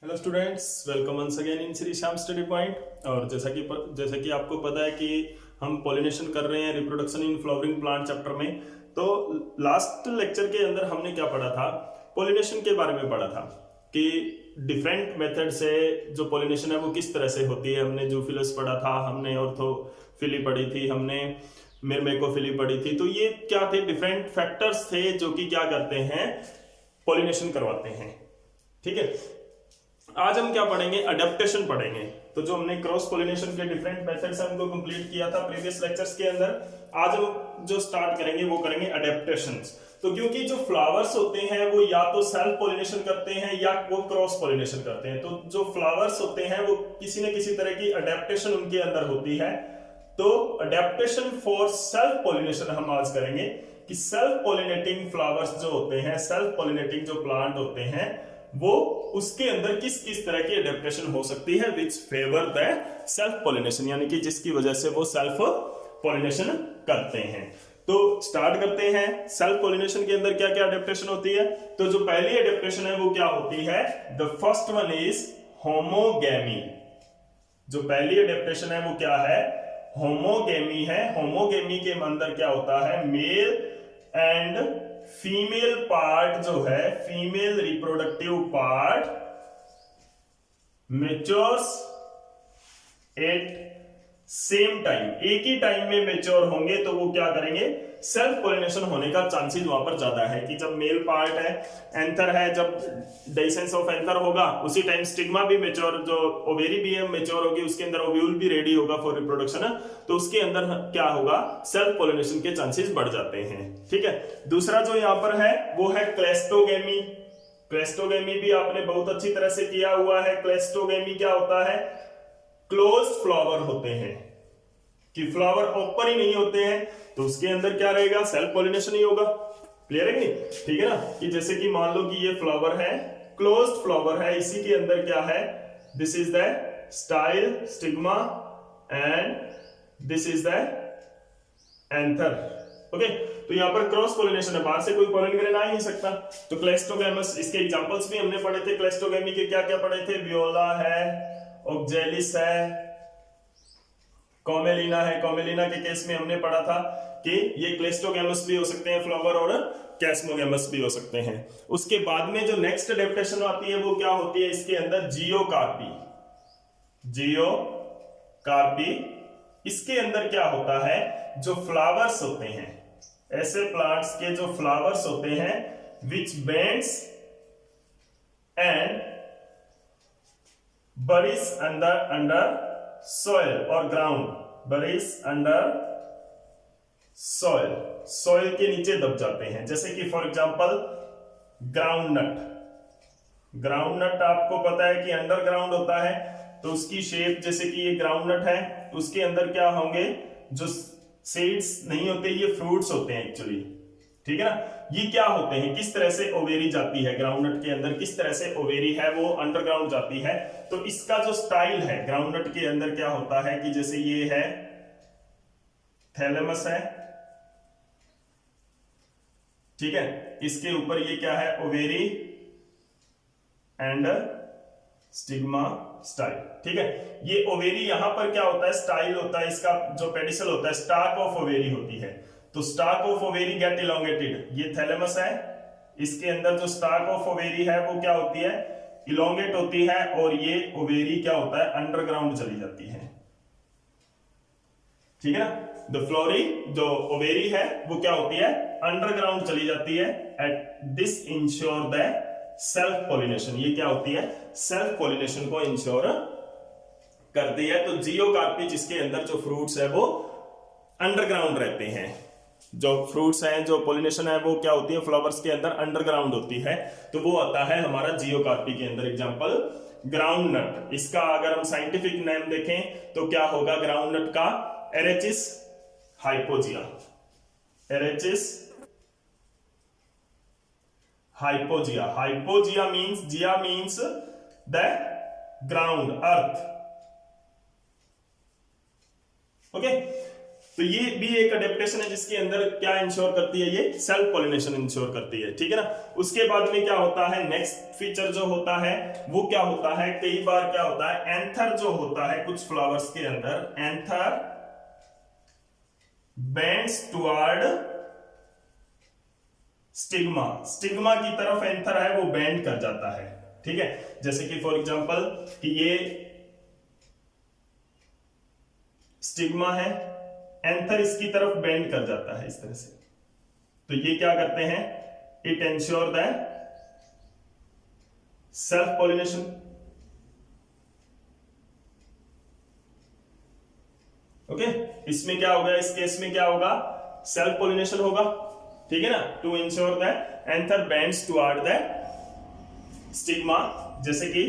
Hello students, welcome once again in Shri Shyam study point. और जैसा कि आपको पता है कि हम पॉलिनेशन कर रहे हैं reproduction in flowering plant chapter में। तो लास्ट लेक्चर के अंदर हमने क्या पढ़ा था, पॉलिनेशन के बारे में पढ़ा था कि डिफरेंट मेथड से जो पॉलिनेशन है वो किस तरह से होती है। हमने जूफिलस पढ़ा था, हमने ऑर्थोफिली पढ़ी थी, हमने मिरमेकोफिली पढ़ी थी। तो ये क्या थे, डिफरेंट फैक्टर्स थे जो कि क्या करते हैं, पॉलिनेशन करवाते हैं। ठीक है, आज हम क्या पढ़ेंगे, अडेप्टेशन पढ़ेंगे। तो जो हमने क्रॉस पॉलिनेशन के डिफरेंट मेथड्स हैं उनको कंप्लीट किया था प्रीवियस लेक्चर्स के अंदर। आज हम जो स्टार्ट करेंगे वो करेंगे अडेप्टेशंस। तो क्योंकि जो फ्लावर्स होते हैं वो या तो सेल्फ पॉलिनेशन करते हैं या वो क्रॉस पॉलिनेशन करते हैं। तो जो फ्लावर्स होते हैं वो किसी न किसी तरह की अडेप्टेशन उनके अंदर होती है। तो अडेप्टेशन फॉर सेल्फ पॉलिनेशन हम आज करेंगे कि सेल्फ पॉलिनेटिंग फ्लावर्स जो होते हैं, सेल्फ पॉलिनेटिंग जो प्लांट होते हैं, वो उसके अंदर किस किस तरह की अडेप्टेशन हो सकती है विच फेवर द सेल्फ पॉलिनेशन, यानी कि जिसकी वजह से वो सेल्फ पॉलिनेशन करते हैं। तो स्टार्ट करते हैं। सेल्फ पॉलिनेशन के अंदर क्या क्या अडेप्टेशन होती है। तो जो पहली अडेप्टेशन है वो क्या होती है, the first one is homogamy. जो पहली अडेप्टेशन है वो क्या है, होमोगेमी है। होमोगेमी के अंदर क्या होता है, मेल एंड फीमेल पार्ट जो है, female reproductive part matures at same time, एक ही टाइम में मैच्योर होंगे। तो वो क्या करेंगे, सेल्फ पॉलिनेशन होने का चांसेस वहां पर ज्यादा है कि जब मेल पार्ट है, एंथर है, जब डाइसेंस ऑफ एंथर होगा उसी टाइम स्टिग्मा भी मैच्योर, जो ओवेरी भी है मैच्योर होगी, उसके अंदर ओव्यूल भी रेडी होगा फॉर रिप्रोडक्शन। तो उसके अंदर क्या होगा, सेल्फ पॉलिनेशन के चांसेस बढ़ जाते हैं। ठीक है, दूसरा जो यहां पर है वो है क्लेस्टोगेमी। क्लेस्टोगेमी भी आपने बहुत अच्छी तरह से किया हुआ है। क्लेस्टोगेमी क्या होता है, क्लोज फ्लावर होते हैं कि फ्लावर ओपन ही नहीं होते हैं। तो उसके अंदर क्या रहेगा, सेल्फ पॉलिनेशन ही होगा। क्लियर है कि नहीं, ठीक है ना। कि जैसे कि मान लो कि ये फ्लावर है, क्लोज्ड फ्लावर है, इसी के अंदर क्या है, this is the style stigma and this is the anther. Okay, तो यहां पर क्रॉस पॉलिनेशन है, बाहर से कोई पॉलिन ग्रेन आ ही नहीं सकता। तो क्लेस्टोगेमस, इसके एग्जांपल्स भी हमने पढ़े थे। क्लेस्टोगेमी के क्या क्या पढ़े थे, वियोला है, ऑक्जेलिस है, कॉमेलिना है। कॉमेलिना के केस में हमने पढ़ा था कि ये क्लेस्टोगेमस भी हो सकते हैं फ्लावर और कैस्मोगेमस भी हो सकते हैं। उसके बाद में जो नेक्स्ट अडेप्टेशन आती है वो क्या होती है, इसके अंदर जियोकार्पी। जियोकार्पी, इसके अंदर क्या होता है, जो फ्लावर्स होते हैं, ऐसे प्लांट्स के जो फ्लावर्स होते हैं which bends and buries under soil और ground, buries under soil, soil के नीचे दब जाते हैं। जैसे कि for example ground nut. Ground nut आपको पता है कि अंडरग्राउंड होता है, तो उसकी शेप जैसे कि ये ग्राउंड नट है, उसके अंदर क्या होंगे, जो सीड्स नहीं होते, ये फ्रूट्स होते हैं एक्चुअली। ठीक है ना, ये क्या होते हैं, किस तरह से ओवेरी जाती है ग्राउंडनट के अंदर, किस तरह से ओवेरी है वो अंडरग्राउंड जाती है। तो इसका जो स्टाइल है ग्राउंडनट के अंदर क्या होता है कि जैसे ये है थैलेमस है, ठीक है, इसके ऊपर ये क्या है, ओवेरी एंड स्टिग्मा स्टाइल। ठीक है, ये ओवेरी यहां पर क्या होता है, स्टाइल होता है, इसका जो पेडिसल होता है, स्टाक ऑफ ओवेरी होती है। तो stalk of ovary get elongated, ये थैलेमस है, इसके अंदर जो स्टाक ऑफ ओवेरी है वो क्या होती है, इलोंगेट होती है, और ये ओवेरी क्या होता है, अंडरग्राउंड चली जाती है। ठीक है ना, द फ्लोरी जो ओवेरी है वो क्या होती है, अंडरग्राउंड चली जाती है। At this ensure the self pollination, ये क्या होती है, सेल्फ पॉलिनेशन को इंश्योर करती है। तो जियोकार्पी, जिसके अंदर जो फ्रूट्स है वो अंडरग्राउंड रहते हैं, जो फ्रूट्स हैं, जो पॉलिनेशन है वो क्या होती है, फ्लावर्स के अंदर अंडरग्राउंड होती है। तो वो आता है हमारा जियोकार्पी के अंदर। एग्जांपल ग्राउंड नट, इसका अगर हम साइंटिफिक नेम देखें तो क्या होगा ग्राउंड नट का, arachis hypogaea. Arachis hypogaea, hypogaea means, gea means the ground, earth. Okay, तो ये भी एक अडेप्टेशन है जिसके अंदर क्या इंश्योर करती है, ये सेल्फ पॉलिनेशन इंश्योर करती है, ठीक है ना। उसके बाद में क्या होता है, नेक्स्ट फीचर जो होता है वो क्या होता है, कई बार क्या होता है, एंथर जो होता है कुछ फ्लावर्स के अंदर, anther bends toward stigma, stigma की तरफ एंथर है वो बेंड कर जाता है, ठीक है। जैसे कि फॉर एग्जांपल कि ये स्टिग्मा है, एंथर इसकी तरफ बेंड कर जाता है इस तरह से, तो ये क्या करते हैं, it ensure the self pollination. Okay, इसमें क्या होगा, इस केस में क्या होगा, सेल्फ पॉलिनेशन होगा, ठीक है ना। To ensure that anther bends toward the stigma, जैसे कि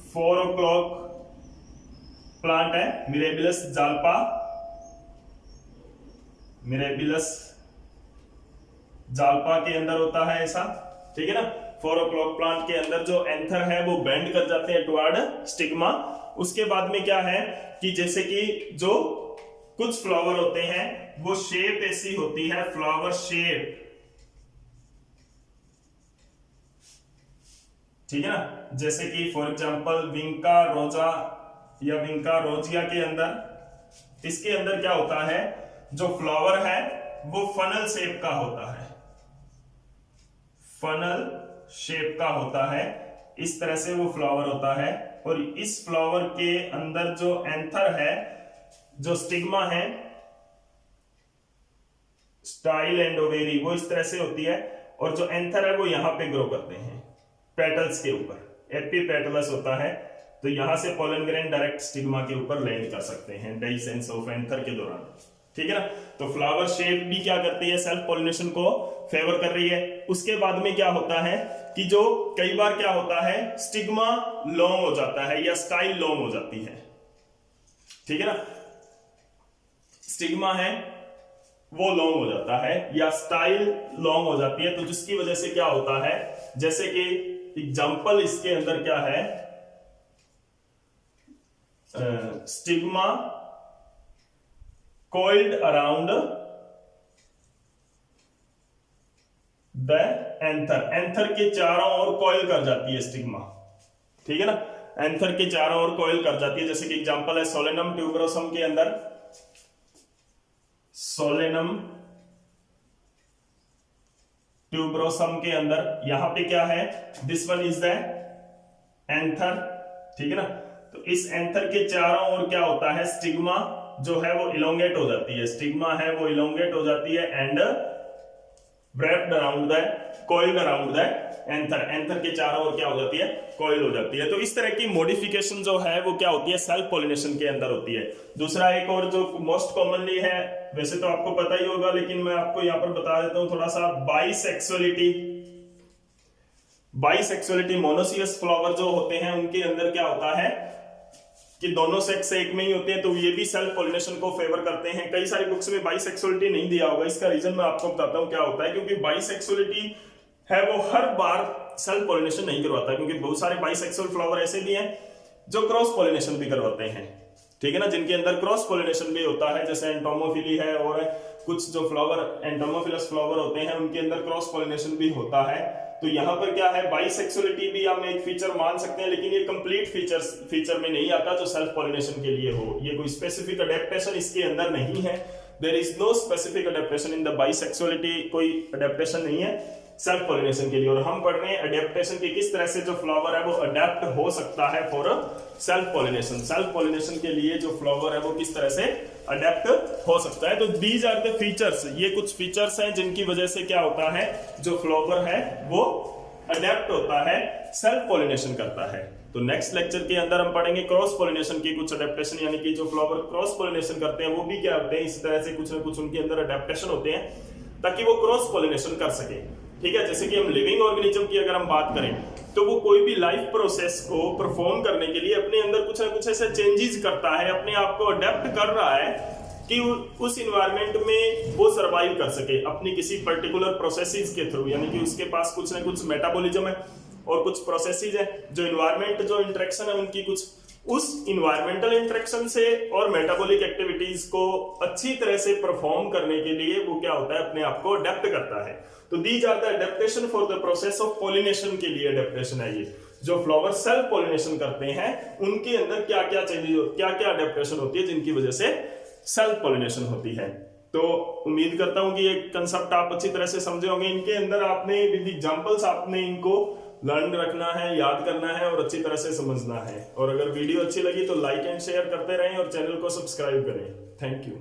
4 o'clock प्लांट है, मिरेबिलस जाल्पा, मिरेबिलस जाल्पा के अंदर होता है ऐसा, ठीक है ना। 4 o'clock प्लांट के अंदर जो एंथर है वो बेंड कर जाते हैं टुवर्ड स्टिग्मा। उसके बाद में क्या है कि जैसे कि जो कुछ फ्लावर होते हैं वो शेप ऐसी होती है, फ्लावर शेप, ठीक है ना। जैसे कि फॉर एग्जांपल विंका रोजा या विंका रोजिया के अंदर, इसके अंदर क्या होता है, जो फ्लावर है वो फनल शेप का होता है, फनल शेप का होता है, इस तरह से वो फ्लावर होता है। और इस फ्लावर के अंदर जो एंथर है, जो स्टिग्मा है, स्टाइल एंड ओवेरी, वो इस तरह से होती है, और जो एंथर है वो यहां पे ग्रो करते हैं पेटल्स के ऊपर, एपीपेटलस होता है, तो यहां से पोलन ग्रेन डायरेक्ट स्टिग्मा के ऊपर लैंड कर सकते हैं डाइसेंस ऑफ एंथर के दौरान, ठीक है ना। तो फ्लावर शेप भी क्या करती है, सेल्फ पॉलिनेशन को फेवर कर रही है। उसके बाद में क्या होता है कि जो कई बार क्या होता है, स्टिग्मा लॉन्ग हो जाता है या स्टाइल लॉन्ग हो जाती है, ठीक है ना। स्टिग्मा है वो लॉन्ग हो जाता है या स्टाइल लॉन्ग हो जाती है, तो जिसकी वजह से क्या होता है, जैसे कि एग्जांपल इसके अंदर क्या है, stigma coiled around the anther, anther के चारों ओर कॉइल कर जाती है स्टिग्मा, ठीक है ना, एंथर के चारों ओर कॉइल कर जाती है। जैसे कि एग्जांपल है सोलेनम ट्यूबरोसम के अंदर, सोलेनम ट्यूबरोसम के अंदर यहां पे क्या है, this one is the anther, ठीक है ना। तो इस एंथर के चारों ओर क्या होता है, स्टिग्मा जो है वो इलोंगेट हो जाती है, स्टिग्मा है वो इलोंगेट हो जाती है and wrapped around the coiled around the anther, anther के चारों ओर क्या हो जाती है, कॉइल हो जाती है। तो इस तरह की मॉडिफिकेशन जो है वो क्या होती है, सेल्फ पॉलिनेशन के अंदर होती है। दूसरा एक और जो मोस्ट कॉमनली है, वैसे तो आपको पता ही होगा लेकिन मैं आपको यहां पर बता देता हूं थोड़ा सा, बाइसेक्सुअलिटी। बाइसेक्सुअलिटी, मोनोसियस फ्लावर जो होते हैं उनके अंदर क्या होता है कि दोनों सेक्स एक में ही होते हैं, तो ये भी सेल्फ पॉलिनेशन को फेवर करते हैं। कई सारी बुक्स में बाइसेक्सुअलिटी नहीं दिया होगा, इसका रीजन मैं आपको बताता हूं क्या होता है, क्योंकि बाइसेक्सुअलिटी है वो हर बार सेल्फ पॉलिनेशन नहीं करवाता, क्योंकि बहुत सारे बाइसेक्सुअल फ्लावर ऐसे भी हैं जो क्रॉस पॉलिनेशन भी करवाते हैं, ठीक है ना, जिनके अंदर क्रॉस पॉलिनेशन भी होता है, जैसे एंटोमोफिली है और कुछ जो फ्लावर एंटोमोफिलस फ्लावर होते हैं उनके अंदर क्रॉस पॉलिनेशन भी होता है। तो यहाँ पर क्या है, बाइसेक्सुअलिटी भी हम एक फीचर मान सकते हैं, लेकिन ये कंप्लीट फीचर में नहीं आता जो सेल्फ पॉलिनेशन के लिए हो। ये कोई स्पेसिफिक अडेप्टेशन इसके अंदर नहीं है, there is no specific adaptation in the bisexuality, कोई अडेप्टेशन नहीं है सेल्फ पॉलिनेशन के लिए। और हम पढ़ रहे हैं अडेप्टेशन की, किस तरह से जो फ्लावर है वो अडेप्ट हो सकता है for self pollination. Self pollination के लिए जो फ्लावर है वो किस तरह से अडेप्ट हो सकता है। तो दीज आर द फीचर्स, ये कुछ फीचर्स हैं जिनकी वजह से क्या होता है, जो फ्लावर है वो अडेप्ट होता है, सेल्फ पॉलिनेशन करता है। तो नेक्स्ट लेक्चर के अंदर हम पढ़ेंगे क्रॉस पॉलिनेशन की कुछ अडेप्टेशन, यानी कि जो फ्लावर क्रॉस पॉलिनेशन करते हैं वो भी क्या होते हैं, इस तरह से कुछ ना कुछ उनके अंदर अडेप्टेशन होते हैं ताकि वो क्रॉस पॉलिनेशन कर सके, ठीक है। जैसे कि हम लिविंग ऑर्गेनिज्म की अगर हम बात करें तो वो कोई भी लाइफ प्रोसेस को परफॉर्म करने के लिए अपने अंदर कुछ ना कुछ ऐसे चेंजेस करता है, अपने आप को अडेप्ट कर रहा है कि उस इन्वायरमेंट में वो सर्वाइव कर सके अपनी किसी पर्टिकुलर प्रोसेसेस के थ्रू, यानी कि उसके पास कुछ ना कुछ मेटाबॉलिज्म है और कुछ प्रोसेसेस है, जो इन्वायरमेंट जो इंटरेक्शन है उनकी कुछ उस इन्वायरमेंटल इंटरेक्शन से और मेटाबॉलिक एक्टिविटीज को अच्छी तरह से परफॉर्म करने के लिए वो क्या होता है, अपने आप को अडेप्ट करता है। तो these are the adaptation for the process of pollination के लिए एडेप्टेशन है ये। जो फ्लावर सेल्फ पॉलिनेशन करते हैं उनके अंदर क्या क्या चेंजेस, क्या क्या एडेप्टेशन होती है जिनकी वजह से सेल्फ पॉलिनेशन होती है। तो उम्मीद करता हूं कि ये कंसेप्ट आप अच्छी तरह से समझे होंगे। इनके अंदर आपने विद एग्जांपल्स आपने इनको लर्न रखना है, याद करना है और अच्छी तरह से समझना है। और अगर वीडियो अच्छी लगी तो लाइक एंड शेयर करते रहें और चैनल को सब्सक्राइब करें। Thank you.